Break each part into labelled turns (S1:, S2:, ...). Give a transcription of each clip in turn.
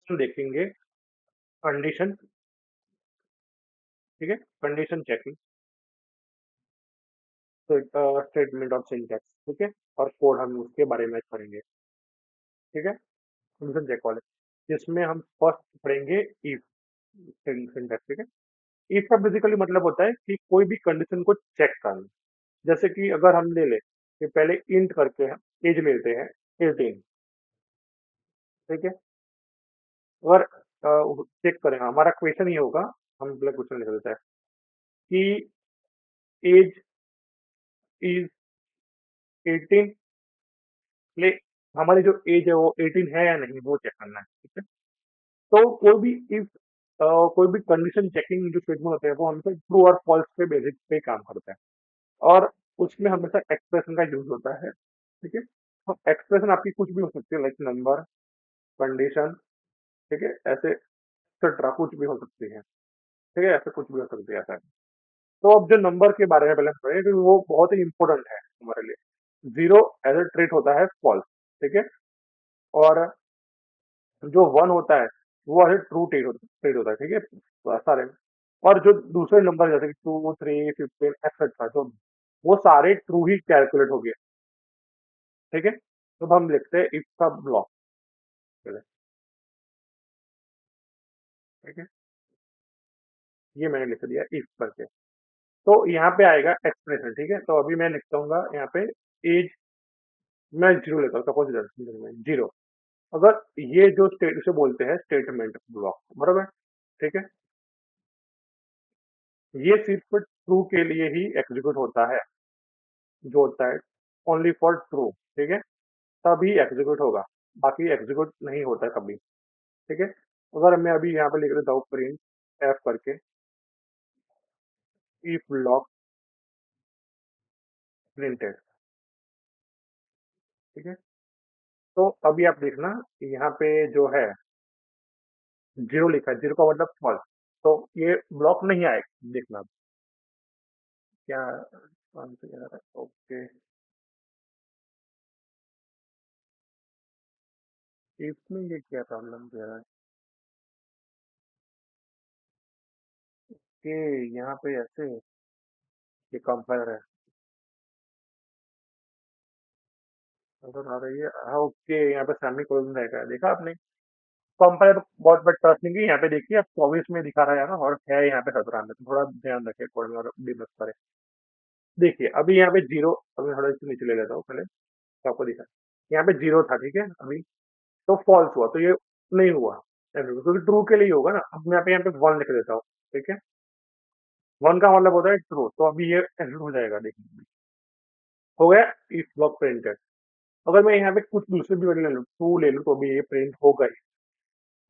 S1: हम देखेंगे कंडीशन, ठीक है, condition checking, statement of syntax, ठीक है, और कोड हम उसके बारे में पढ़ेंगे, ठीक है, कंडीशन चेक वाले, जिसमें हम फर्स्ट पढ़ेंगे इफ सिंटैक्स, ठीक है। इफ का बेसिकली मतलब होता है कि कोई भी कंडीशन को चेक करना। जैसे कि अगर हम ले ले कि पहले इंट करके हम एज लेते हैं 18, ठीक है, अगर चेक करें हमारा क्वेश्चन ये होगा, हम पहले क्वेश्चन लिख देते हैं कि एज इज 18, ले हमारी जो एज है वो 18 है या नहीं वो चेक करना है, ठीक है। तो कोई भी इफ कोई भी कंडीशन चेकिंग जो स्टेटमेंट होते हैं वो हमेशा ट्रू और फॉल्स के बेसिस पे काम करता है, और उसमें हमेशा एक्सप्रेशन का यूज होता है, ठीक है। तो एक्सप्रेशन आपकी कुछ भी हो सकती है, लाइक नंबर, कंडीशन, ठीक है, ऐसे एक्सेट्रा कुछ भी हो सकती है, ठीक है, ऐसे कुछ भी हो सकती है ऐसा। तो अब जो नंबर के बारे में पहले हम पढ़ें, क्योंकि वो बहुत ही इंपॉर्टेंट है हमारे लिए। जीरो एज ए ट्रीट होता है फॉल्स, ठीक है, और जो वन होता है वो एज ए ट्रीट होता है, ठीक है, सारे। और जो दूसरे नंबर जैसे कि 2, 3, 15 एक्सेट्रा, जो वो सारे ट्रू ही कैलकुलेट हो गए, ठीक है। तो अब हम लिखते हैं इफ का ब्लॉक, ठीक है, ये मैंने लिख दिया इफ करके। तो यहाँ पे आएगा एक्सप्रेशन, ठीक है, तो अभी मैं लिखता हूँ यहाँ पे एज, मैं जीरो लेता हूँ, सपोज जीरो। अगर ये जो स्टेट उसे बोलते हैं स्टेटमेंट ब्लॉक, बराबर, ठीक है, ये सिर्फ ट्रू के लिए ही एग्जीक्यूट होता है, जो होता है ओनली फॉर ट्रू, ठीक है, तभी एग्जीक्यूट होगा, बाकी एग्जीक्यूट नहीं होता है कभी, ठीक है। अगर मैं अभी यहाँ पे लिख देता हूँ प्रिंट एफ करके इफ ब्लॉक प्रिंटेड, ठीक है, तो अभी आप देखना यहाँ पे जो है जीरो लिखा है, जीरो का मतलब फॉल्स, तो ये ब्लॉक नहीं आएगा, देखना क्या आंसर आ रहा है। ओके, इसमें ये क्या प्रॉब्लम दे रहा है कि यहाँ पे ऐसे ये कंपाइलर है, अगर आ रही है, हाँ ओके, यहाँ पे सेमी कोलन रहेगा, देखा आपने, कंपाइलर बहुत बड़ा ट्रस्ट नहीं की, यहाँ पे देखिए आप 24 में दिखा रहा है ना, और है यहाँ पे 17 में, तो थोड़ा ध्यान रखें कोड में और डिबग करें। देखिए अभी यहाँ पे जीरो, अभी थोड़ा इसको नीचे ले लेता हूँ पहले, तो आपको दिखा, यहाँ पे जीरो था, ठीक है, अभी तो फॉल्स हुआ, तो ये नहीं हुआ, क्योंकि ट्रू के लिए ही होगा ना। अब मैं यहाँ पे वन लिख देता हूँ, ठीक है, वन का मतलब होता है ट्रू, तो अभी ये एग्जीक्यूट हो जाएगा, देखिए हो गया इफ ब्लॉक प्रिंटेड। अगर मैं यहाँ पे कुछ दूसरे भी वैल्यू ले लूँ, टू ले लूँ, तो भी ये प्रिंट होगा ही,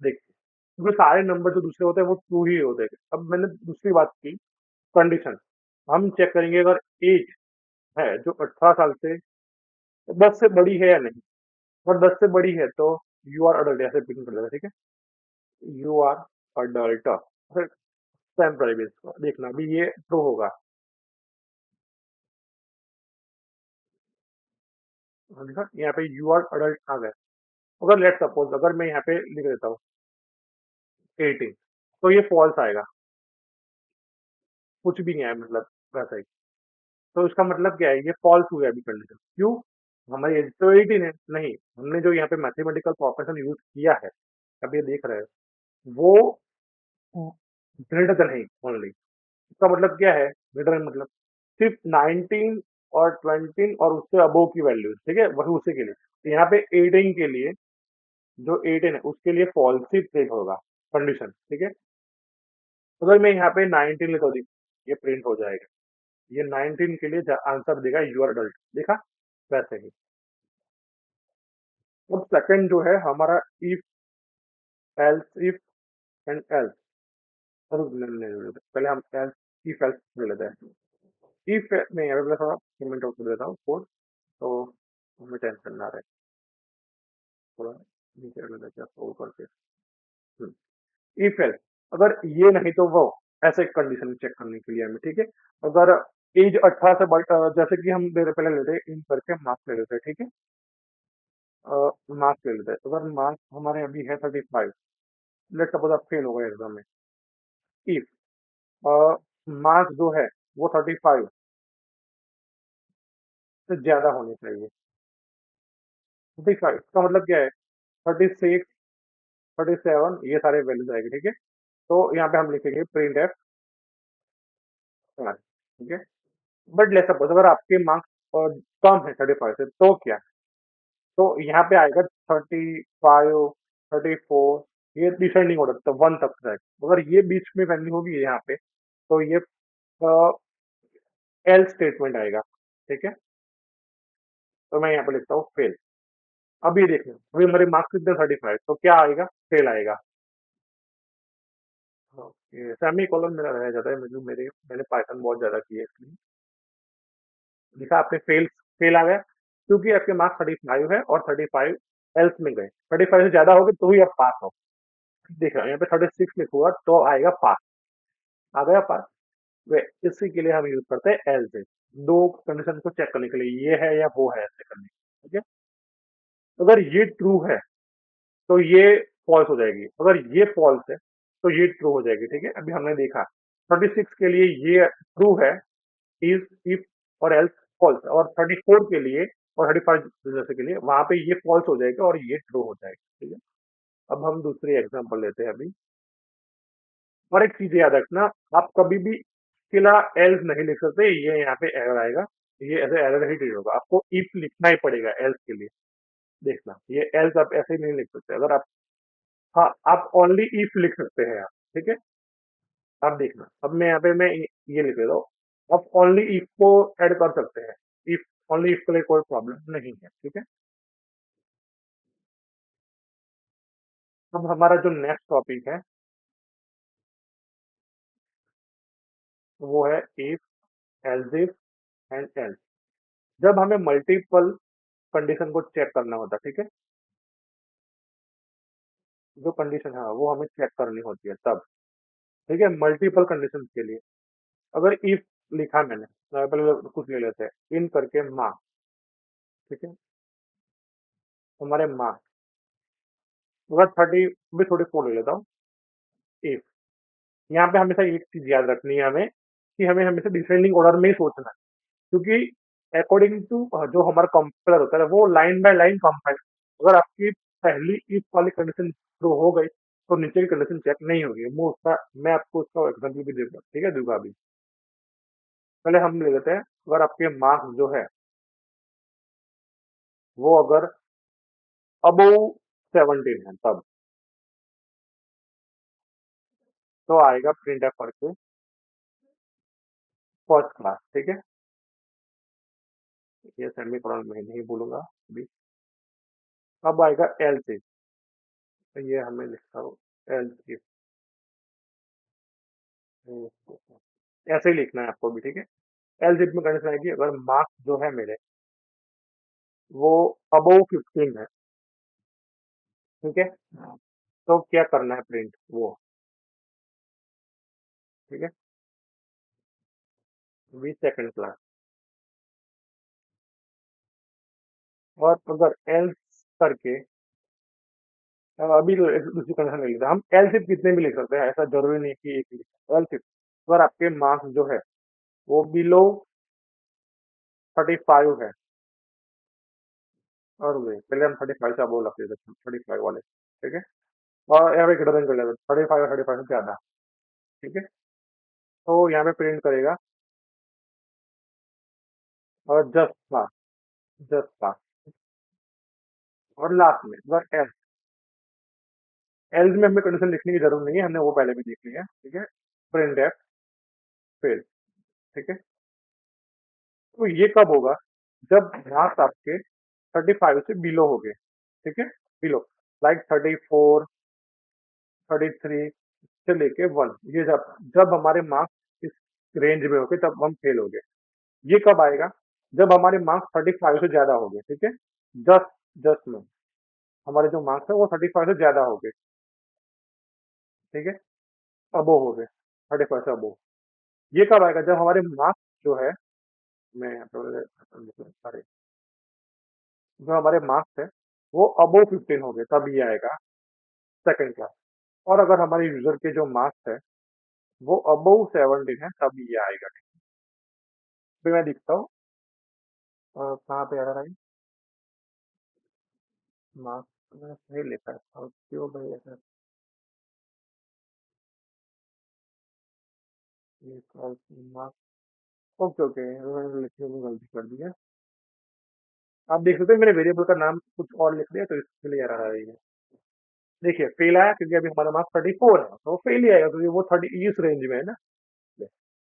S1: देखिए, क्योंकि सारे नंबर जो दूसरे होते हैं वो ट्रू ही होते हैं। अब मैंने दूसरी बात की, कंडीशन, हम चेक करेंगे अगर एज है जो 18 साल से 10 से बड़ी है या नहीं, अगर 10 से बड़ी है तो यू आर अडल्ट, ऐसे प्रिंट कर देगा, ठीक है, यू आर अडल्ट, फिर टेम्पररी बेस देखना अभी ये ट्रू होगा। हाँ, देखा यहाँ पे यू आर अडल्ट आ गया। अगर लेट सपोज अगर मैं यहाँ पे लिख देता हूँ 18, तो ये फॉल्स आएगा, कुछ भी नहीं आया, मतलब वैसा ही। तो इसका मतलब क्या है, ये फॉल्स हो गया अभी कंडीशन, क्यों, हमारी एज तो 18 है, नहीं, हमने जो यहाँ पे मैथमेटिकल ऑपरेशन यूज किया है, अब ये देख रहे हैं, वो ग्रेटर देन है ओनली। इसका मतलब क्या है, ग्रेटर मतलब सिर्फ 19 और 20 और उससे अबोव की वैल्यू, ठीक है, वही उसी के लिए। तो यहाँ पे 18 के लिए, जो 18 है उसके लिए फॉल्स ही प्रिंट होगा कंडीशन, ठीक है। अगर मैं यहाँ पे 19 लिखा दी, ये प्रिंट हो जाएगा, ये 19 के लिए आंसर देगा यू आर अडल्ट, देखा, वैसे ही। अब सेकंड जो है हमारा if else if and else, पहले हम एल्स इफ एल्स ले लेते हैं। इफ में यहाँ पे थोड़ा कमेंट आउट कर देता हूँ कोड, तो हमें टेंशन ना रहे, थोड़ा नीचे कर लेते हैं सोल्व करके। इफ एल्स, अगर ये नहीं तो वो, ऐसे कंडीशन चेक करने के लिए हमें, ठीक है। अगर एज 18 से जैसे कि हम पहले लेते हैं इन करके मार्क्स ले लेते हैं, ठीक है, मार्क्स ले लेते हैं, अगर मार्क्स हमारे अभी है 35, लेट सपोज आप फेल हो गए एग्जाम में, इफ मार्क्स जो है वो 35 से ज्यादा होने चाहिए। 35 का मतलब क्या है? 36, 37 ये सारे वैल्यूज आएंगे, ठीक है। तो यहाँ पे हम लिखेंगे प्रिंट एफ, ठीक है। बट लेट सपोज अगर आपके मार्क्स कम है 35 से, तो क्या? तो यहाँ पे आएगा 35, 34, ये डिसेंडिंग ऑर्डर तो 1 तक जाएगा। अगर ये बीच में वैल्यू होगी यहाँ पे, तो ये एल स्टेटमेंट आएगा, ठीक है। तो मैं यहाँ पे लिखता हूँ फेल। अब ये देखना, अभी हमारे मार्क्स कितने 35, तो क्या आएगा? फेल आएगा। ओके, सेमी कॉलन मेरा रह जाता है, मुझे मेरे मैंने पाइथन बहुत ज्यादा की है इसलिए। लिखा आपने फेल, फेल आ गया, क्योंकि आपके मार्क्स 35 है और 35 एल्स में गए। 35 से ज्यादा हो गए तो ही आप पास हो। देख रहे हो यहाँ पे 36 लिखूंगा तो आएगा पास। आ गया पास। वे इसी के लिए हम यूज करते हैं एल्स। दो कंडीशन को चेक करने के लिए, ये है या वो है, ऐसे करने, ठीक है। अगर ये ट्रू है तो ये फॉल्स हो जाएगी, अगर ये फॉल्स है तो ये ट्रू हो जाएगी, ठीक है। अभी हमने देखा 36 के लिए ये ट्रू है, इज, इफ और एल्स फॉल्स, और 34 के लिए और 35 जैसे के लिए वहां पे ये फॉल्स हो जाएगा और ये ट्रू हो जाएगा, ठीक है। अब हम दूसरी एग्जांपल लेते हैं अभी। और एक चीज याद रखना, आप कभी भी किला एल्स नहीं लिख सकते, ये यहाँ पे एरर आएगा। ये ऐसे एरर ही ट्रीट होगा, आपको इफ लिखना ही पड़ेगा एल्स के लिए। देखना, ये एल्स आप ऐसे ही नहीं लिख सकते। अगर आप, हाँ, आप ओनली इफ लिख सकते हैं आप, ठीक है। आप देखना, अब मैं यहाँ पे मैं ये लिख देता हूँ। आप ओनली इफ को ऐड कर सकते हैं, इफ, ओनली इफ के लिए कोई प्रॉब्लम नहीं है, ठीक है। अब हमारा जो नेक्स्ट टॉपिक है वो है if, else if and else. जब हमें मल्टीपल कंडीशन को चेक करना होता है, ठीक है। जो कंडीशन है वो हमें चेक करनी होती है तब, ठीक है, मल्टीपल कंडीशन के लिए। अगर इफ लिखा मैंने, पहले कुछ ले लेते हैं, इन करके माँ, ठीक है, हमारे माँ, अगर 30 भी, 34 ले लेता हूँ, इफ, यहाँ पे हमेशा एक चीज याद रखनी है हमें, कि हमें हमेशा डिसेंडिंग ऑर्डर में ही सोचना है। क्योंकि अकॉर्डिंग टू जो हमारा कंपाइलर होता है वो लाइन बाय लाइन कंपाइल, अगर आपकी पहली इफ वाली कंडीशन ट्रू हो गई तो नीचे की कंडीशन चेक नहीं होगी। मैं आपको उसका एग्जाम्पल भी दूंगा, ठीक है, दूंगा अभी। पहले हम ले लेते हैं, अगर आपके मार्क्स जो है वो अगर अबोव 17 है, तब तो आएगा प्रिंट एफ करके फर्स्ट क्लास, ठीक है। ये सेमी कॉलन में नहीं बोलूंगा अभी। अब आएगा एल सी, तो ये हमें लिखता हूँ एल सी, ऐसे ही लिखना है आपको भी, ठीक है। एल जिप में कंडीशन आएगी, अगर मार्क्स जो है मेरे वो अबोव 15 है, ठीक है, तो क्या करना है? प्रिंट वो, ठीक है, वी सेकंड क्लास। और अगर एल्स करके, अभी तो दूसरी कंडीशन ले लेते हैं हम। एल सिप कितने भी लिख सकते हैं, ऐसा जरूरी नहीं कि एक लिख। एल सिप अगर आपके मार्क्स जो है वो बिलो 35 है, और वे पहले हम 35 से अबोव रख देते हैं, 35 वाले, ठीक है। और यहाँ पे ग्रेटर देन कर लेते हैं 35 और 35 से ज्यादा, ठीक है। तो यहाँ पे प्रिंट करेगा और जस्ट पास, जस्ट पास। और लास्ट में अगर एल्स, एल्स में हमें कंडीशन लिखने की जरूरत नहीं है, हमने वो पहले भी देख लिया है, ठीक है। प्रिंट एफ फेल, ठीक है। तो ये कब होगा? जब मार्क्स आपके 35 से बिलो हो गए, ठीक है, बिलो, लाइक 34, 33 से लेके 1, ये जब जब हमारे मार्क्स इस रेंज में हो गए तब हम फेल हो गए। ये कब आएगा? जब हमारे मार्क्स 35 से ज्यादा हो गए, ठीक है। जस्ट, जस्ट में हमारे जो मार्क्स है वो 35 से ज्यादा हो गए, ठीक है, अबो हो गए, 35 से अबो। ये कब आएगा? जब हमारे मार्क्स जो है, मैं सॉरी, जो हमारे मार्क्स है वो अबो 15 हो गए, तब ये आएगा सेकंड क्लास। और अगर हमारे यूजर के जो मार्क्स है वो अबव 17 है तब ये आएगा। फिर मैं दिखता हूँ कहाँ पे एरर आई। मार्क्स मैंने सही लिखा है और क्यों भाई ऐसा। ये मार्क्स, ओके ओके, मैंने लिखने में गलती कर दी है। आप देख सकते हैं मैंने वेरिएबल का नाम कुछ और लिख दिया तो इसके लिए एरर आ रही है। देखिए फेल आया क्योंकि अभी हमारा मार्क्स 34 है तो फेल ही आएगा क्योंकि वो 30 इस रेंज में है ना।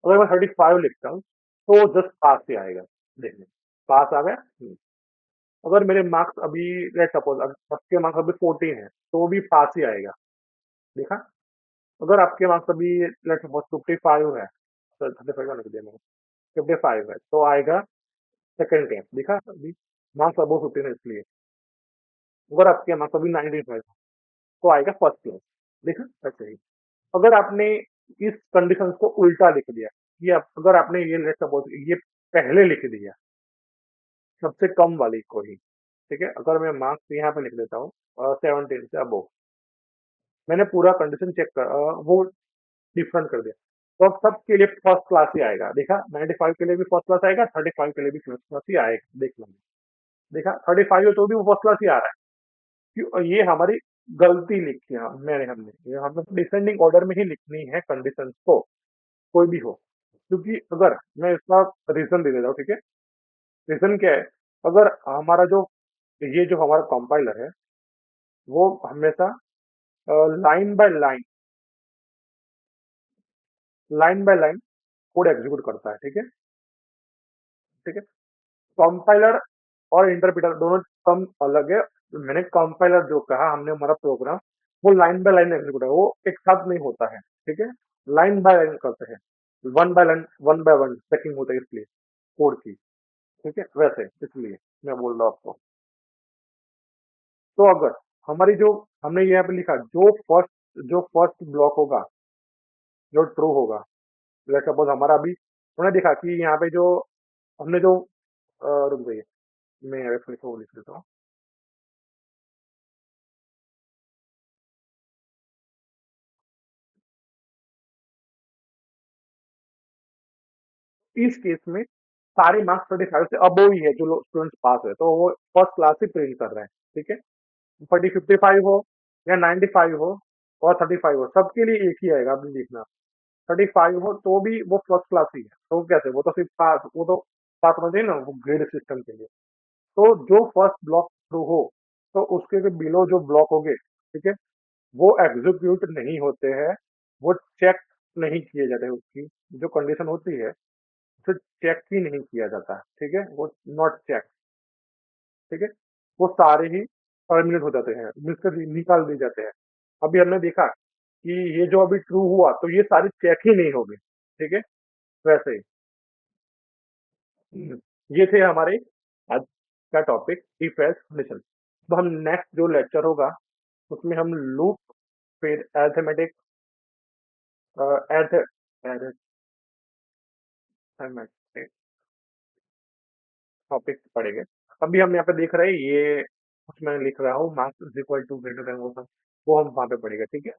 S1: अगर मैं 35 लिखता हूँ तो जस्ट पास ही आएगा। देखिए पास आ गया। अगर मेरे मार्क्स अभी लेट सपोज आपके मार्क्स अभी 14 है तो भी पास ही आएगा। देखा। अगर आपके मार्क्स अभी लेट सपोज 55 है, 35 लिख दिया मैंने, 55 है तो आएगा सेकंड क्लास। दिखा अभी मार्क्स अबो 15 है इसलिए। अगर आपके मार्क्स अभी 95 है तो आएगा फर्स्ट क्लास। देखा ऐसे ही। अगर आपने इस कंडीशन को उल्टा लिख दिया कि अगर आपने ये लेट सपोज ये पहले लिख दिया सबसे कम वाली को ही, ठीक है, अगर मैं मार्क्स यहाँ पे लिख देता हूँ 17 से अबो, मैंने पूरा कंडीशन चेक कर वो डिफरेंट कर दिया तो अब सबके लिए फर्स्ट क्लास ही आएगा। देखा 95 के लिए भी फर्स्ट क्लास आएगा, 35 के लिए भी फर्स्ट क्लास ही आएगा। देख लो। देखा 35 है तो भी वो फर्स्ट क्लास ही आ रहा है। क्यों ये हमारी गलती लिखी है मैंने हमने ये हमें डिसेंडिंग ऑर्डर में ही लिखनी है कंडीशंस को, कोई भी हो। क्योंकि अगर मैं इसका रीजन दे देता हूँ, ठीक है, रीजन क्या है। अगर हमारा जो ये जो हमारा कंपाइलर है वो हमेशा line by line code execute करता है। ठीक है। ठीक है। कंपाइलर और इंटरप्रेटर दोनों कम अलग है। मैंने कंपाइलर जो कहा हमने हमारा प्रोग्राम वो लाइन बाय लाइन एग्जीक्यूट है, वो एक साथ नहीं होता है। ठीक है। लाइन बाय लाइन करते हैं, वन बाय वन चेकिंग होता है इसलिए कोड की। ठीक है वैसे इसलिए मैं बोल रहा हूँ आपको। तो अगर हमारी जो हमने यहाँ पे लिखा जो फर्स्ट ब्लॉक होगा जो ट्रू होगा, लेट्स सपोज हमारा अभी हमने देखा कि यहाँ पे जो हमने जो रुक जाइए, मैं यहाँ पे फिर से वो लिख देता हूँ। इस केस में सारे मार्क्स 35 से अबो ही है जो लोग स्टूडेंट्स पास है तो वो फर्स्ट क्लास ही प्रिंट कर रहे हैं। ठीक है। 55 हो या 95 हो और 35 हो सबके लिए एक ही आएगा। आपने देखना 35 हो तो भी वो फर्स्ट क्लास ही है तो कैसे, वो तो सिर्फ पास, वो तो पास होना चाहिए ना वो ग्रेड सिस्टम के लिए। तो जो फर्स्ट ब्लॉक थ्रू हो तो उसके बिलो जो ब्लॉक होंगे, ठीक है, वो एग्जीक्यूट नहीं होते हैं, वो चेक नहीं किए जाते, उसकी जो कंडीशन होती है उसे चेक ही नहीं किया जाता। ठीक है, वो नॉट चेक। ठीक है। वो सारे ही टर्मिनेट हो जाते हैं, मिलकर निकाल दिए जाते हैं। अभी हमने देखा कि ये जो अभी ट्रू हुआ तो ये सारे चेक ही नहीं हो गए। ठीक है वैसे ही। ये थे हमारे आज का टॉपिक इफ एल्स कंडीशन। तो हम नेक्स्ट जो लेक्चर होगा उसमें हम लूप फिर अरिथमेटिक अरिथमेटिक टॉपिक पढ़ेंगे। अभी हम यहाँ पे देख रहे हैं ये कुछ मैं लिख रहा हूँ marks is equal to greater than वो सब, वो हम वहाँ पे पढ़ेंगे। ठीक है।